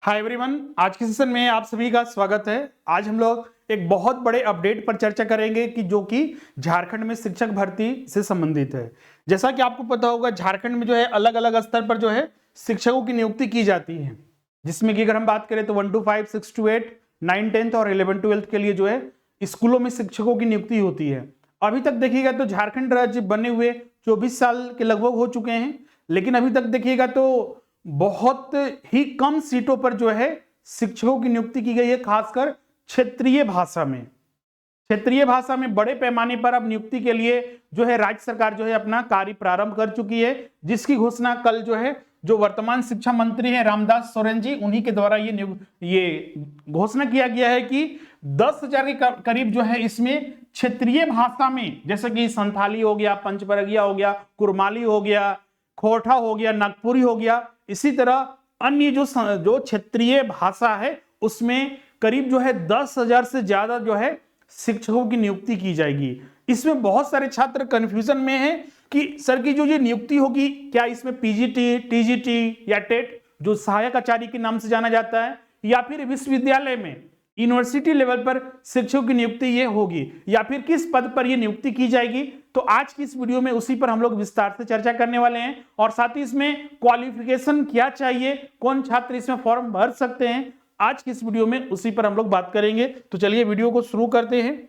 Hi everyone, आज के session में आप सभी का स्वागत है। आज हम लोग एक बहुत बड़े अपडेट पर चर्चा करेंगे कि जो कि झारखंड में शिक्षक भर्ती से संबंधित है। जैसा कि आपको पता होगा, झारखंड में जो है अलग अलग स्तर पर जो है शिक्षकों की नियुक्ति की जाती है, जिसमें कि अगर हम बात करें तो 1 to 5, 6 to 8, 9, 10th और 11, 12th के लिए जो है स्कूलों में शिक्षकों की नियुक्ति होती है। अभी तक देखिएगा तो झारखंड राज्य बने हुए 24 साल के लगभग हो चुके हैं, लेकिन अभी तक देखिएगा तो बहुत ही कम सीटों पर जो है शिक्षकों की नियुक्ति की गई है, खासकर क्षेत्रीय भाषा में। क्षेत्रीय भाषा में बड़े पैमाने पर अब नियुक्ति के लिए जो है राज्य सरकार जो है अपना कार्य प्रारंभ कर चुकी है, जिसकी घोषणा कल जो है जो वर्तमान शिक्षा मंत्री हैं रामदास सोरेन जी, उन्हीं के द्वारा ये घोषणा किया गया है कि 10,000 के करीब जो है इसमें क्षेत्रीय भाषा में, जैसे कि संथाली हो गया, पंचबरगिया हो गया, कुरमाली हो गया, खोरठा हो गया, नागपुरी हो गया, इसी तरह अन्य जो क्षेत्रीय भाषा है उसमें करीब जो है 10,000 से ज्यादा जो है शिक्षकों की नियुक्ति की जाएगी। इसमें बहुत सारे छात्र कंफ्यूजन में हैं कि सर की जो ये नियुक्ति होगी, क्या इसमें पीजीटी, टीजीटी या टेट जो सहायक आचार्य के नाम से जाना जाता है, या फिर विश्वविद्यालय में यूनिवर्सिटी लेवल पर शिक्षकों की नियुक्ति ये होगी, या फिर किस पद पर ये नियुक्ति की जाएगी। तो आज की इस वीडियो में उसी पर हम लोग विस्तार से चर्चा करने वाले हैं, और साथ ही इसमें क्वालिफिकेशन क्या चाहिए, कौन छात्र इसमें फॉर्म भर सकते हैं, आज की इस वीडियो में उसी पर हम लोग बात करेंगे। तो चलिए वीडियो को शुरू करते हैं।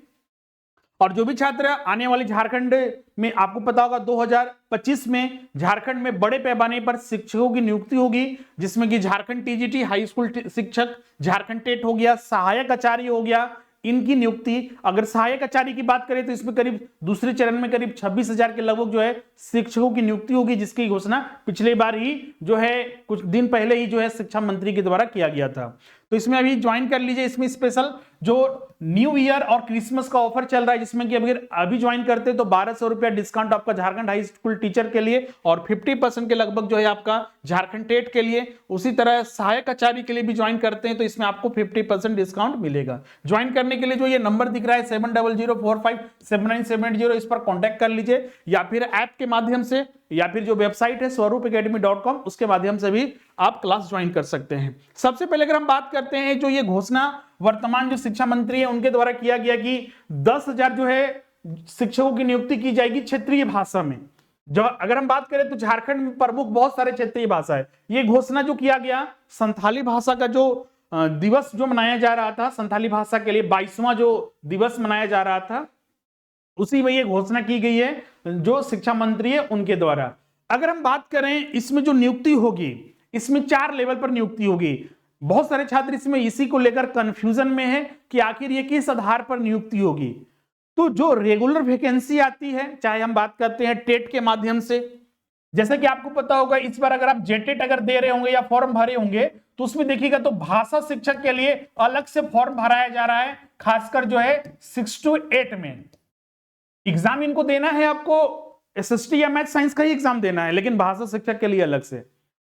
और जो भी छात्र आने वाले झारखंड में, आपको पता होगा 2025 में झारखंड में बड़े पैमाने पर शिक्षकों की नियुक्ति होगी, जिसमें कि झारखंड टीजीटी हाई स्कूल शिक्षक, झारखंड टेट हो गया, सहायक आचार्य हो गया, इनकी नियुक्ति। अगर सहायक आचार्य की बात करें तो इसमें करीब दूसरे चरण में करीब 26,000 के लगभग जो है शिक्षकों की नियुक्ति होगी, जिसकी घोषणा पिछले बार ही जो है कुछ दिन पहले ही जो है शिक्षा मंत्री के द्वारा किया गया था। तो इसमें अभी ज्वाइन कर लीजिए। इसमें स्पेशल जो न्यू ईयर और क्रिसमस का ऑफर चल रहा है, जिसमें कि अगर अभी ज्वाइन करते हैं तो 1,200 रुपया डिस्काउंट आपका झारखंड हाई स्कूल टीचर के लिए, और 50% के लगभग जो है आपका झारखंड टेट के लिए। उसी तरह सहायक आचार्य के लिए भी ज्वाइन करते हैं तो इसमें आपको 50% डिस्काउंट मिलेगा। ज्वाइन करने के लिए जो ये नंबर दिख रहा है 7004579780, इस पर कॉन्टैक्ट कर लीजिए, या फिर ऐप के माध्यम से, या फिर जो वेबसाइट है swaroopacademy.com, उसके माध्यम से भी आप क्लास ज्वाइन कर सकते हैं। सबसे पहले अगर हम बात करते हैं, जो ये घोषणा वर्तमान जो शिक्षा मंत्री है उनके द्वारा किया गया कि 10,000 जो है शिक्षकों की नियुक्ति की जाएगी क्षेत्रीय भाषा में। जो अगर हम बात करें तो झारखंड में प्रमुख बहुत सारे क्षेत्रीय भाषा है। ये घोषणा जो किया गया, संथाली भाषा का जो दिवस जो मनाया जा रहा था, संथाली भाषा के लिए 22वां जो दिवस मनाया जा रहा था, उसी में ये घोषणा की गई है जो शिक्षा मंत्री है उनके द्वारा। अगर हम बात करें इसमें जो नियुक्ति होगी, इसमें 4 लेवल पर नियुक्ति होगी। बहुत सारे छात्र इसमें इसी को लेकर कंफ्यूजन में है कि आखिर ये किस आधार पर नियुक्ति होगी। तो जो रेगुलर वैकेंसी आती है, चाहे हम बात करते हैं टेट के माध्यम से, जैसे कि आपको पता होगा इस बार अगर आप जेटेट अगर दे रहे होंगे या फॉर्म भरे होंगे तो उसमें देखिएगा तो भाषा शिक्षक के लिए अलग से फॉर्म भराया जा रहा है, खासकर जो है 6 to 8 में एग्जाम इनको देना है। आपको एसएसटी या मैथ साइंस का ही एग्जाम देना है, लेकिन भाषा शिक्षक के लिए अलग से।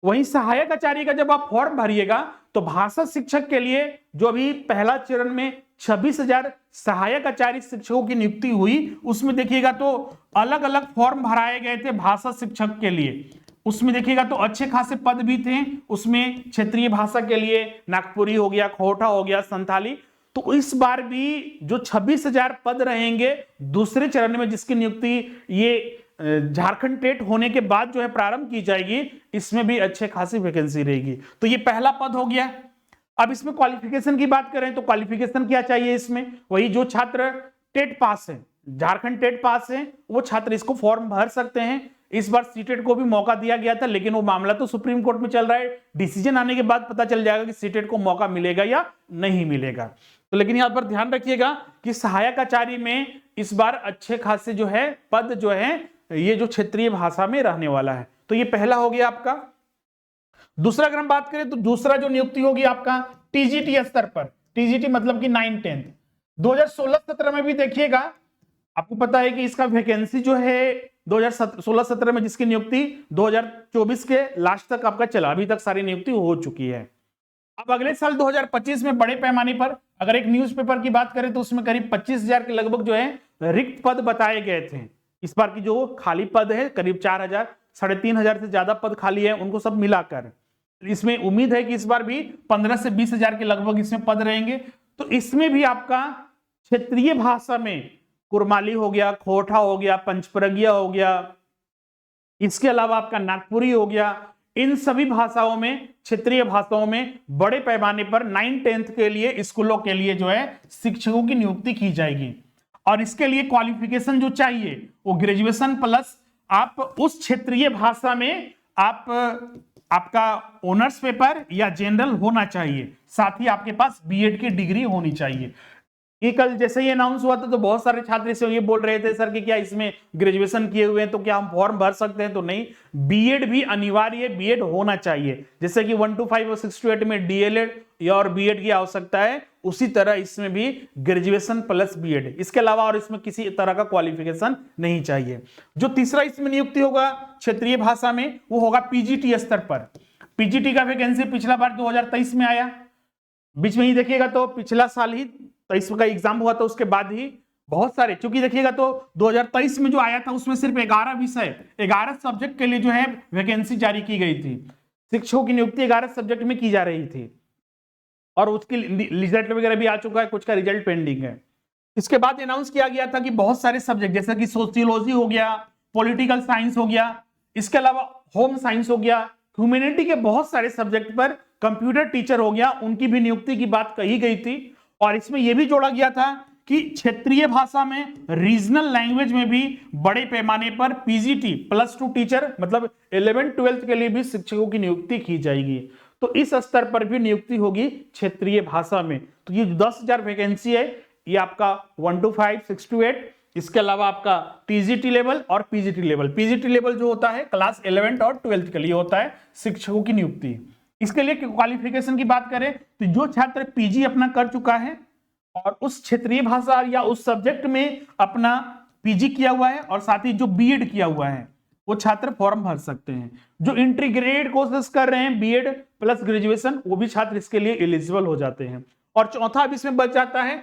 वहीं सहायक आचार्य का जब आप फॉर्म भरिएगा तो भाषा शिक्षक के लिए जो अभी पहला चरण में 26,000 सहायक आचार्य शिक्षकों की नियुक्ति हुई, उसमें देखिएगा तो अलग अलग फॉर्म भराए गए थे भाषा शिक्षक के लिए। उसमें देखिएगा तो अच्छे खासे पद भी थे उसमें, क्षेत्रीय भाषा के लिए नागपुरी हो गया, खोरठा हो गया, संथाली। तो इस बार भी जो 26,000 पद रहेंगे दूसरे चरण में, जिसकी नियुक्ति ये झारखंड टेट होने के बाद जो है प्रारंभ की जाएगी, इसमें भी अच्छे खासी वैकेंसी रहेगी। तो ये पहला पद हो गया। अब इसमें क्वालिफिकेशन की बात करें तो क्वालिफिकेशन क्या चाहिए इसमें, वही जो छात्र टेट पास है, झारखंड टेट पास है, वो छात्र इसको फॉर्म भर सकते हैं। इस बार सीटेट को भी मौका दिया गया था, लेकिन वो मामला तो सुप्रीम कोर्ट में चल रहा है। डिसीजन आने के बाद पता चल जाएगा कि सीटेट को मौका मिलेगा या नहीं मिलेगा। तो लेकिन यहां पर ध्यान रखिएगा कि सहायक आचार्य में इस बार अच्छे खासे जो है पद जो है ये जो क्षेत्रीय भाषा में रहने वाला है। तो ये पहला हो गया आपका। दूसरा अगर हम बात करें तो दूसरा जो नियुक्ति होगी आपका टीजीटी स्तर पर, टीजीटी मतलब कि 9, 10th 2016-17 में भी देखिएगा, आपको पता है कि इसका वैकेंसी जो है 2016-17 में, जिसकी नियुक्ति 2024 के लास्ट तक आपका चला, अभी तक सारी नियुक्ति हो चुकी है। अब अगले साल 2025 में बड़े पैमाने पर अगर एक न्यूज़पेपर की बात करें तो उसमें करीब 25,000 के लगभग जो है रिक्त पद बताए गए थे। इस बार की जो खाली पद है करीब 4,000, 3,500 से ज्यादा पद खाली है, उनको सब मिलाकर इसमें उम्मीद है कि इस बार भी 15 से 20 हजार के लगभग इसमें पद रहेंगे। तो इसमें भी आपका क्षेत्रीय भाषा में कुरमाली हो गया, खोरठा हो गया, पंचपरगिया हो गया, इसके अलावा आपका नागपुरी हो गया, इन सभी भाषाओं में, क्षेत्रीय भाषाओं में बड़े पैमाने पर 9-10th के लिए स्कूलों के लिए जो है शिक्षकों की नियुक्ति की जाएगी। और इसके लिए क्वालिफिकेशन जो चाहिए वो ग्रेजुएशन प्लस आप उस क्षेत्रीय भाषा में आपका ऑनर्स पेपर या जनरल होना चाहिए, साथ ही आपके पास बीएड की डिग्री होनी चाहिए। ये कल जैसे ही अनाउंस हुआ था तो बहुत सारे छात्र इसे ये बोल रहे थे, सर कि क्या इसमें ग्रेजुएशन किए हुए हैं तो क्या हम फॉर्म भर सकते हैं? तो नहीं, बीएड भी अनिवार्य है, बीएड होना चाहिए। जैसे कि 125 और 628 में डीएलएड और बीएड की आवश्यकता है, उसी तरह इसमें भी ग्रेजुएशन प्लस बीएड, इसके अलावा और इसमें किसी तरह का क्वालिफिकेशन नहीं चाहिए। जो तीसरा इसमें नियुक्ति होगा क्षेत्रीय भाषा में, वो होगा पीजीटी स्तर पर। पीजीटी का वैकेंसी पिछला बार 2023 में आया, बीच में ही देखिएगा तो पिछला साल ही 23 का एग्जाम हुआ था, उसके बाद ही बहुत सारे, चूंकि देखिएगा तो 2023 में जो आया था उसमें सिर्फ 11 विषय 11 सब्जेक्ट के लिए जो है वैकेंसी जारी की गई थी। शिक्षकों की नियुक्ति 11 सब्जेक्ट में की जा रही थी और उसकी रिजल्ट वगैरह भी आ चुका है, कुछ का रिजल्ट पेंडिंग है। इसके बाद अनाउंस किया गया था कि बहुत सारे सब्जेक्ट जैसे कि सोशियोलॉजी हो गया, पॉलिटिकल साइंस हो गया, इसके अलावा होम साइंस हो गया, ह्यूमैनिटी के बहुत सारे सब्जेक्ट पर, कंप्यूटर टीचर हो गया, उनकी भी नियुक्ति की बात कही गई थी। और इसमें यह भी जोड़ा गया था कि क्षेत्रीय भाषा में, रीजनल लैंग्वेज में भी बड़े पैमाने पर पीजीटी +2 टीचर मतलब 11th-12th के लिए भी शिक्षकों की नियुक्ति की जाएगी। तो इस स्तर पर भी नियुक्ति होगी क्षेत्रीय भाषा में। तो ये 10,000 वैकेंसी है, ये आपका 125, 628, इसके अलावा आपका टीजीटी लेवल और पीजीटी लेवल। पीजीटी लेवल जो होता है क्लास 11th और 12th के लिए होता है शिक्षकों की नियुक्ति। इसके लिए क्वालिफिकेशन की बात करें तो जो छात्र पीजी अपना कर चुका है और उस क्षेत्रीय भाषा या उस सब्जेक्ट में अपना पीजी किया हुआ है और साथ ही जो बीएड किया हुआ है, वो छात्र फॉर्म भर सकते हैं। जो इंटीग्रेटेड कोर्सेज कर रहे हैं बीएड प्लस ग्रेजुएशन, वो भी छात्र इसके लिए एलिजिबल हो जाते हैं। और चौथा अब इसमें बच जाता है,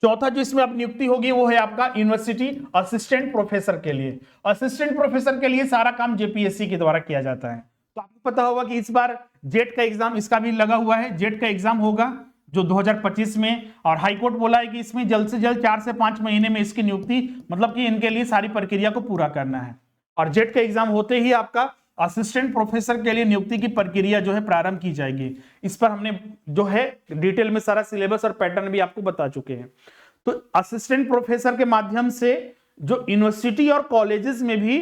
चौथा जो इसमें अब नियुक्ति होगी वो है आपका यूनिवर्सिटी असिस्टेंट प्रोफेसर के लिए। असिस्टेंट प्रोफेसर के लिए सारा काम जेपीएससी के द्वारा किया जाता है। तो आपको पता होगा कि इस बार जेट का एग्जाम इसका भी लगा हुआ है, जेट का एग्जाम होगा जो 2025 में, और हाईकोर्ट बोला है कि इसमें जल्द से जल्द 4 से 5 महीने में इसकी नियुक्ति, मतलब कि इनके लिए सारी प्रक्रिया को पूरा करना है। और जेट का एग्जाम होते ही आपका असिस्टेंट प्रोफेसर के लिए नियुक्ति की प्रक्रिया जो है प्रारंभ की जाएगी। इस पर हमने जो है डिटेल में सारा सिलेबस और पैटर्न भी आपको बता चुके हैं। तो असिस्टेंट प्रोफेसर के माध्यम से जो यूनिवर्सिटी और कॉलेजेस में भी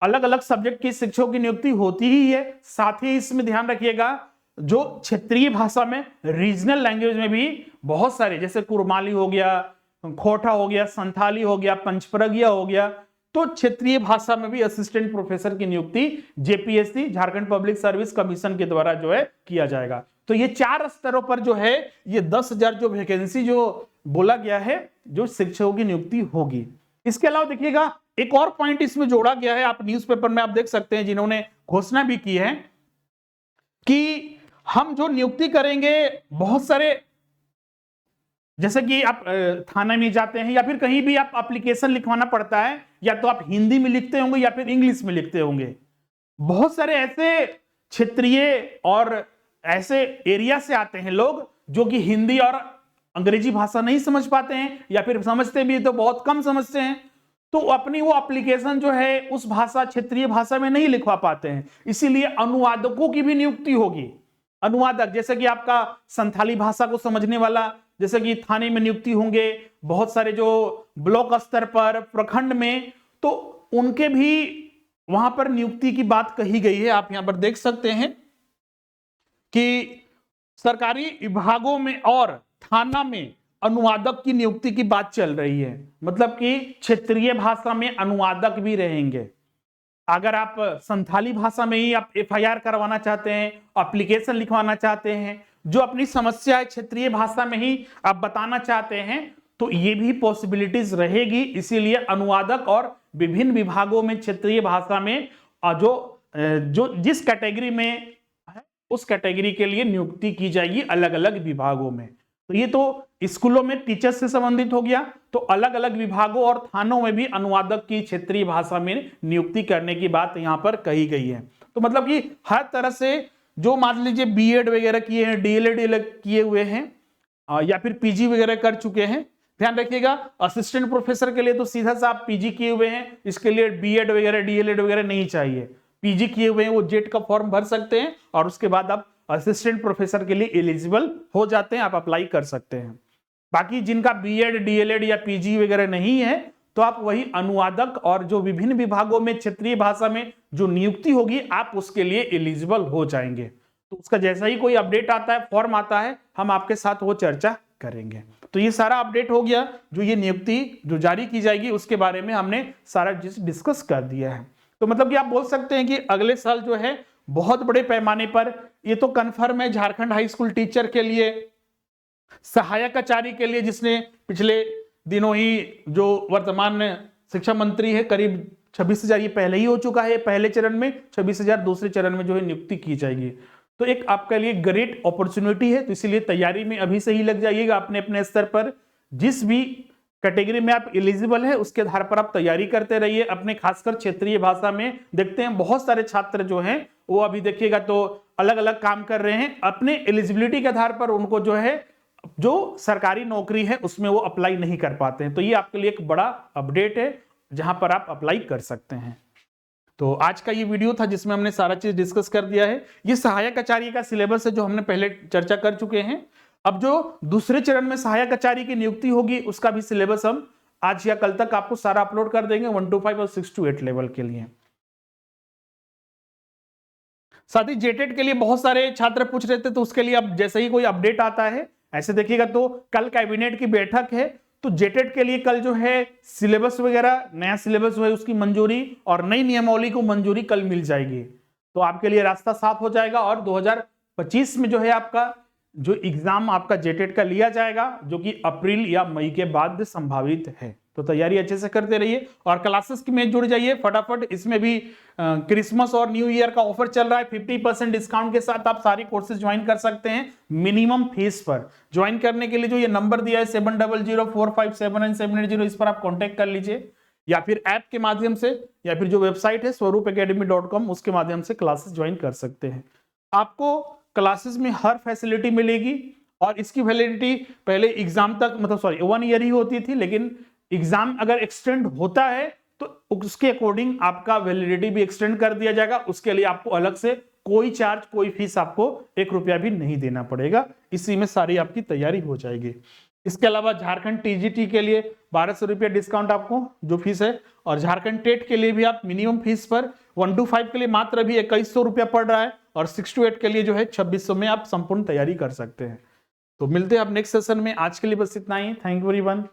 अलग अलग सब्जेक्ट के शिक्षकों की नियुक्ति होती ही है। साथ ही इसमें ध्यान रखिएगा जो क्षेत्रीय भाषा में, रीजनल लैंग्वेज में भी बहुत सारे, जैसे कुरमाली हो गया, खोरठा हो गया, संथाली हो गया, पंचपरगिया हो गया, तो क्षेत्रीय भाषा में भी असिस्टेंट प्रोफेसर की नियुक्ति JPSC, Jharkhand public service commission के द्वारा जो है किया जाएगा। तो ये 4 स्तरों पर जो है ये 10,000 जो वैकेंसी जो बोला गया है जो शिक्षकों की नियुक्ति होगी। इसके अलावा देखिएगा एक और पॉइंट इसमें जोड़ा गया है, आप न्यूज़पेपर में आप देख सकते हैं जिन्होंने घोषणा भी की है कि हम जो नियुक्ति करेंगे, बहुत सारे, जैसे कि आप थाना में जाते हैं या फिर कहीं भी आप एप्लीकेशन लिखवाना पड़ता है, या तो आप हिंदी में लिखते होंगे या फिर इंग्लिश में लिखते होंगे। बहुत सारे ऐसे क्षेत्रीय और ऐसे एरिया से आते हैं लोग जो कि हिंदी और अंग्रेजी भाषा नहीं समझ पाते हैं, या फिर समझते भी तो बहुत कम समझते हैं, तो अपनी वो एप्लीकेशन जो है उस भाषा, क्षेत्रीय भाषा में नहीं लिखवा पाते हैं। इसीलिए अनुवादकों की भी नियुक्ति होगी। अनुवादक, जैसे कि आपका संथाली भाषा को समझने वाला, जैसे कि थाने में नियुक्ति होंगे, बहुत सारे जो ब्लॉक स्तर पर, प्रखंड में, तो उनके भी वहां पर नियुक्ति की बात कही गई है। आप यहां पर देख सकते हैं कि सरकारी विभागों में और थाना में अनुवादक की नियुक्ति की बात चल रही है, मतलब कि क्षेत्रीय भाषा में अनुवादक भी रहेंगे। अगर आप संथाली भाषा में ही आप एफआईआर करवाना चाहते हैं, एप्लीकेशन लिखवाना चाहते हैं, जो अपनी समस्या है क्षेत्रीय भाषा में ही आप बताना चाहते हैं, तो ये भी पॉसिबिलिटीज रहेगी। इसीलिए अनुवादक और विभिन्न विभागों में क्षेत्रीय भाषा में जो जिस कैटेगरी में है उस कैटेगरी के लिए नियुक्ति की जाएगी अलग अलग विभागों में। तो ये तो स्कूलों में टीचर्स से संबंधित हो गया, तो अलग अलग विभागों और थानों में भी अनुवादक की क्षेत्रीय भाषा में नियुक्ति करने की बात यहां पर कही गई है। तो मतलब कि हर तरह से जो मान लीजिए बीएड वगैरह किए हैं, डीएलएड किए हुए हैं या फिर पीजी वगैरह कर चुके हैं, ध्यान रखिएगा असिस्टेंट प्रोफेसर के लिए तो सीधा सा आप पीजी किए हुए हैं, इसके लिए बीएड वगैरह डीएलएड वगैरह नहीं चाहिए। पीजी किए हुए हैं वो जेट का फॉर्म भर सकते हैं और उसके बाद आप असिस्टेंट प्रोफेसर के लिए एलिजिबल हो जाते हैं, आप अप्लाई कर सकते हैं। बाकी जिनका बीएड डीएलएड या पीजी वगैरह नहीं है तो आप वही अनुवादक और जो विभिन्न विभागों में क्षेत्रीय भाषा में जो नियुक्ति होगी आप उसके लिए एलिजिबल हो जाएंगे। तो उसका जैसा ही कोई अपडेट आता है, फॉर्म आता है, हम आपके साथ वो चर्चा करेंगे। तो ये सारा अपडेट हो गया, जो ये नियुक्ति जो जारी की जाएगी उसके बारे में हमने सारा डिस्कस कर दिया है। तो मतलब कि आप बोल सकते हैं कि अगले साल जो है बहुत बड़े पैमाने पर, ये तो कन्फर्म है, झारखंड हाई स्कूल टीचर के लिए, सहायक आचार्य के लिए, जिसने पिछले दिनों ही जो वर्तमान शिक्षा मंत्री है करीब 26,000 ये पहले ही हो चुका है, पहले चरण में 26,000, दूसरे चरण में जो है नियुक्ति की जाएगी। तो एक आपके लिए ग्रेट अपॉर्चुनिटी है, तो इसीलिए तैयारी में अभी से ही लग जाइएगा। अपने अपने स्तर पर जिस भी कैटेगरी में आप एलिजिबल है उसके आधार पर आप तैयारी करते रहिए। अपने खासकर क्षेत्रीय भाषा में देखते हैं बहुत सारे छात्र जो हैं वो अभी देखिएगा तो अलग अलग काम कर रहे हैं, अपने एलिजिबिलिटी के आधार पर उनको जो है जो सरकारी नौकरी है उसमें वो अप्लाई नहीं कर पाते हैं। तो ये आपके लिए एक बड़ा अपडेट है जहां पर आप अप्लाई कर सकते हैं। तो आज का ये वीडियो था जिसमें हमने सारा चीज डिस्कस कर दिया है। ये सहायक आचार्य का सिलेबस है जो हमने पहले चर्चा कर चुके हैं। अब जो दूसरे चरण में सहायक आचार्य की नियुक्ति होगी उसका भी सिलेबस हम आज या कल तक आपको सारा अपलोड कर देंगे 1 to 5 और 6 to 8 लेवल के लिए। साथ ही जेटेट के लिए बहुत सारे छात्र पूछ रहे थे, तो उसके लिए अब जैसे ही कोई अपडेट आता है, ऐसे देखिएगा तो कल कैबिनेट की बैठक है, तो जेटेट के लिए कल जो है सिलेबस वगैरह नया सिलेबस है उसकी मंजूरी और नई नियमावली को मंजूरी कल मिल जाएगी। तो आपके लिए रास्ता साफ हो जाएगा और 2025 में जो है आपका जो एग्जाम आपका जेटेट का लिया जाएगा, जो कि अप्रैल या मई के बाद संभावित है। तो तैयारी अच्छे से करते रहिए और क्लासेस में जुड़ जाइए फटाफट। इसमें भी क्रिसमस और न्यू ईयर का ऑफर चल रहा है, 50% डिस्काउंट के साथ आप सारी कोर्सेज ज्वाइन कर सकते हैं मिनिमम फीस पर। ज्वाइन करने के लिए जो ये नंबर दिया है 7004579780, इस पर आप कॉन्टेक्ट कर लीजिए या फिर ऐप के माध्यम से या फिर जो वेबसाइट है swaroopacademy.com उसके माध्यम से क्लासेस ज्वाइन कर सकते हैं। आपको क्लासेस में हर फैसिलिटी मिलेगी और इसकी वैलिडिटी पहले एग्जाम तक मतलब 1 ईयर ही होती थी, लेकिन एग्जाम अगर एक्सटेंड होता है तो उसके अकॉर्डिंग आपका वैलिडिटी भी एक्सटेंड कर दिया जाएगा। उसके लिए आपको अलग से कोई चार्ज कोई फीस आपको 1 रुपया भी नहीं देना पड़ेगा। इसी में सारी आपकी तैयारी हो जाएगी। इसके अलावा झारखंड टीजीटी के लिए 1200 रुपया डिस्काउंट आपको जो फीस है, और झारखंड टेट के लिए भी आप मिनिमम फीस पर 1 to 5 के लिए मात्र भी 2100 रुपया पड़ रहा है और 6 to 8 के लिए जो है 2600 में आप संपूर्ण तैयारी कर सकते हैं। तो मिलते हैं आप नेक्स्ट सेशन में। आज के लिए बस इतना ही। Thank you everyone.